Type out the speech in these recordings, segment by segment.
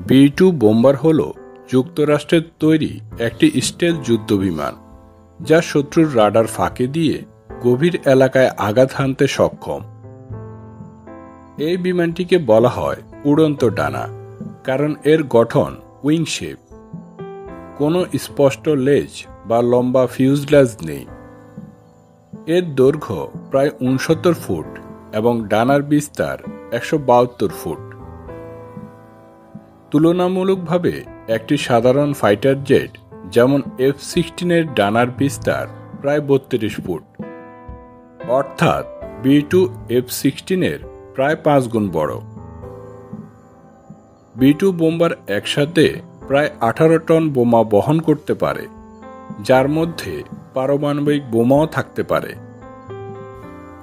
বি-2 bomber হল যুক্তরাষ্ট্রের তৈরি একটি স্টেলথ যুদ্ধবিমান যা শত্রুর রাডার ফাঁকি দিয়ে গভীর এলাকায় আঘাত হানতে সক্ষম। এই বিমানটিকে বলা হয় উড়ন্ত ডানা, কারণ এর গঠন উইং শেপ। কোনো স্পষ্ট লেজ বা লম্বা ফিউজলেজ নেই। এর দৈর্ঘ্য প্রায় ৬৯ ফুট এবং ডানার বিস্তার ১৭২ ফুট। তুলনামূলকভাবে একটি সাধারণ ফাইটার জেট যেমন F-16 ডানার বিস্তার প্রায় ৩২ ফুট, অর্থাৎ বি-2 F-16 প্রায় ৫ গুণ বড়। বি-2 বোম্বার একসাথে প্রায় ১৮ টন বোমা বহন করতে পারে, যার মধ্যে পারমাণবিক বোমাও থাকতে পারে।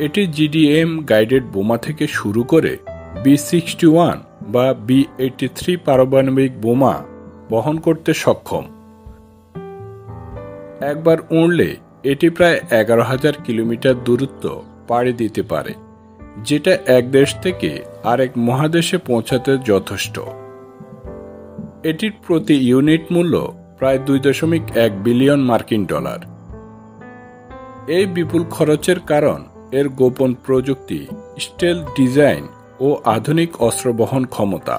এটি জিডিএম গাইডেড বোমা থেকে শুরু করে বি-61 বা বি-83 পারমাণবিক বোমা বহন করতে সক্ষম। একবার উড়লে এটি প্রায় ১১,০০০ কিলোমিটার দূরত্ব পাড়ি দিতে পারে, যেটা এক দেশ থেকে আরেক মহাদেশে পৌঁছাতে যথেষ্ট। এটির প্রতি ইউনিট মূল্য প্রায় ২.১ বিলিয়ন মার্কিন ডলার। এই বিপুল খরচের কারণ এর গোপন প্রযুক্তি, স্টেলথ ডিজাইন ও আধুনিক অস্ত্র বহন ক্ষমতা।